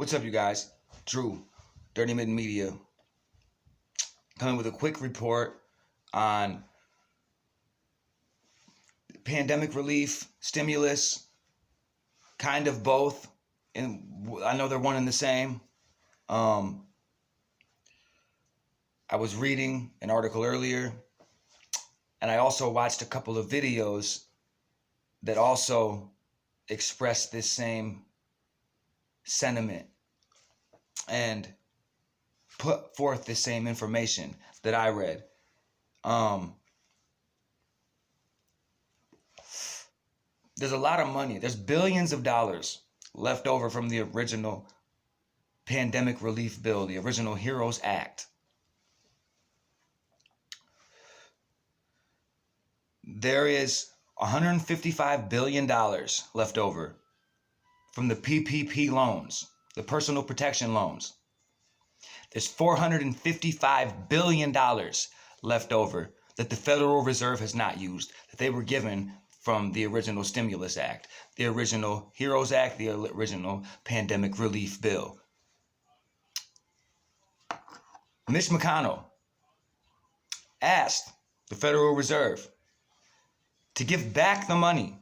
What's up, you guys? Drew, Dirty Mitten Media, coming with a quick report on pandemic relief, stimulus, kind of both. And I know they're one and the same. I was reading an article earlier, and I also watched a couple of videos that also express this same sentiment and put forth the same information that I read. There's a lot of money. There's billions of dollars left over from the original pandemic relief bill, the original HEROES Act. There is $155 billion left over from the PPP loans, the personal protection loans. There's $455 billion left over that the Federal Reserve has not used, that they were given from the original Stimulus Act, the original HEROES Act, the original Pandemic Relief Bill. Mitch McConnell asked the Federal Reserve to give back the money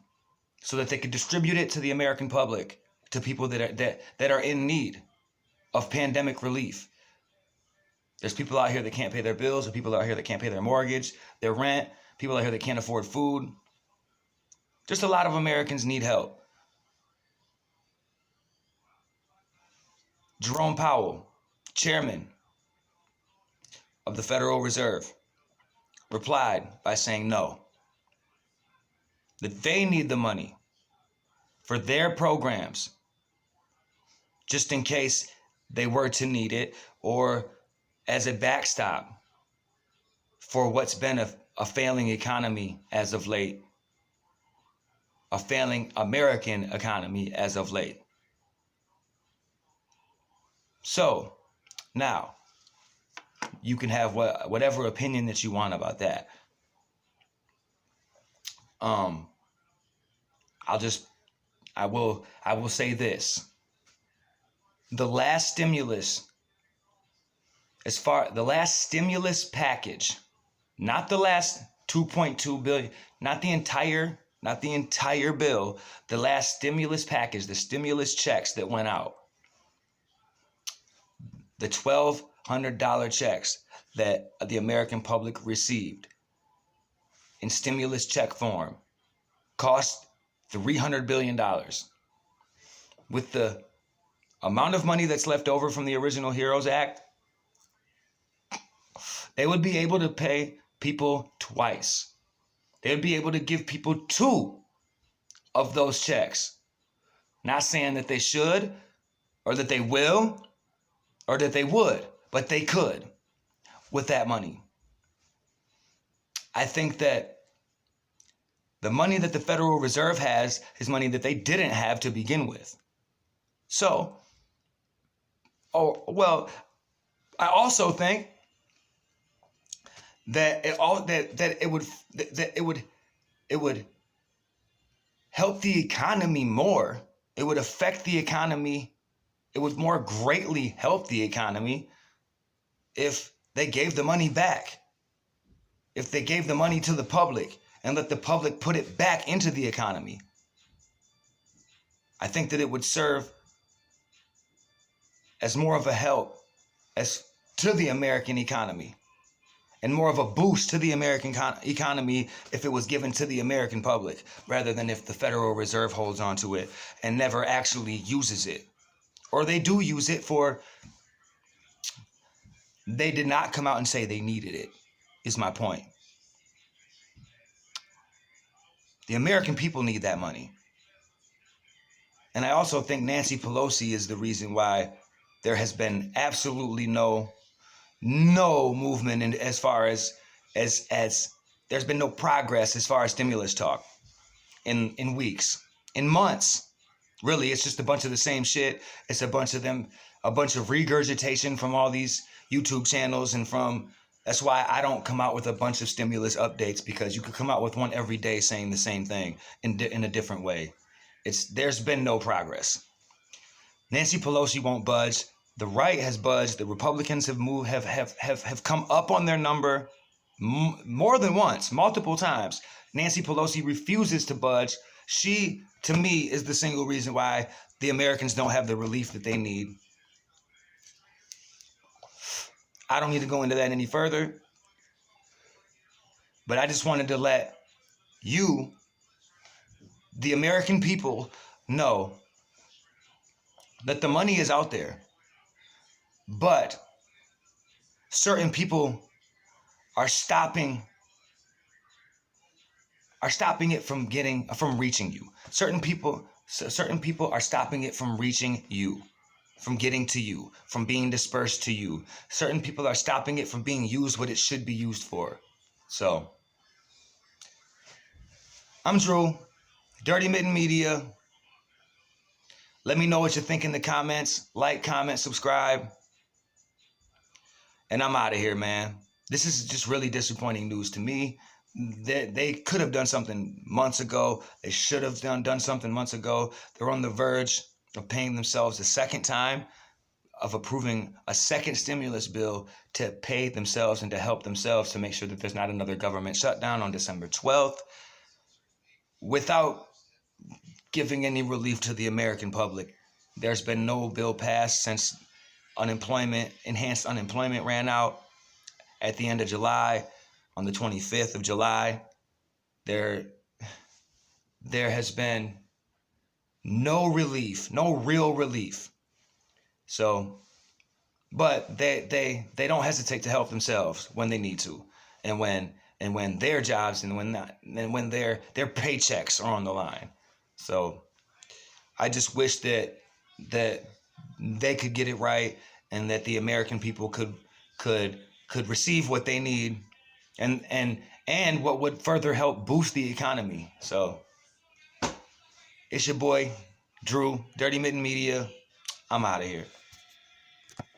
so that they could distribute it to the American public, to people that are in need of pandemic relief. There's people out here that can't pay their bills, there's people out here that can't pay their mortgage, their rent, people out here that can't afford food. Just a lot of Americans need help. Jerome Powell, chairman of the Federal Reserve, replied by saying no, that they need the money for their programs, just in case they were to need it, or as a backstop for what's been a failing economy as of late, a failing American economy as of late. So now you can have whatever opinion that you want about that. I will say this. The last stimulus package, not the last 2.2 billion, not the entire bill, the last stimulus package, the stimulus checks that went out, the $1,200 checks that the American public received in stimulus check form, cost $300 billion. With the amount of money that's left over from the original HEROES Act, they would be able to pay people twice. They would be able to give people 2 of those checks. Not saying that they should, or that they will, or that they would, but they could with that money. I think that the money that the Federal Reserve has is money that they didn't have to begin with. So, I also think that it would help the economy more. It would affect the economy. It would more greatly help the economy if they gave the money back. If they gave the money to the public and let the public put it back into the economy. I think that it would serve as more of a help to the American economy, and more of a boost to the American economy if it was given to the American public, rather than if the Federal Reserve holds on to it and never actually uses it. Or they do use it they did not come out and say they needed it, is my point. The American people need that money. And I also think Nancy Pelosi is the reason why there has been absolutely no movement in as far as there's been no progress as far as stimulus talk in weeks, in months. Really, it's just a bunch of the same shit. It's a bunch of regurgitation from all these YouTube channels, and that's why I don't come out with a bunch of stimulus updates, because you could come out with one every day saying the same thing in a different way. There's been no progress. Nancy Pelosi won't budge. The right has budged. The Republicans have moved, have come up on their number more than once, multiple times. Nancy Pelosi refuses to budge. She, to me, is the single reason why the Americans don't have the relief that they need. I don't need to go into that any further, but I just wanted to let you, the American people, know that the money is out there, but certain people are stopping it from reaching you. Certain people are stopping it from reaching you, from getting to you, from being dispersed to you. Certain people are stopping it from being used what it should be used for. So, I'm Drew, Dirty Mitten Media. Let me know what you think in the comments. Like, comment, subscribe. And I'm out of here, man. This is just really disappointing news to me. They could have done something months ago. They should have done something months ago. They're on the verge of paying themselves a second time, of approving a second stimulus bill to pay themselves and to help themselves to make sure that there's not another government shutdown on December 12th without giving any relief to the American public. There's been no bill passed since enhanced unemployment ran out at the end of July. On the 25th of July, there has been no relief, no real relief. So, but they don't hesitate to help themselves when they need to, and when their jobs and when their paychecks are on the line. So, I just wish that they could get it right, and that the American people could receive what they need, and what would further help boost the economy. So, it's your boy, Drew, Dirty Mitten Media. I'm out of here.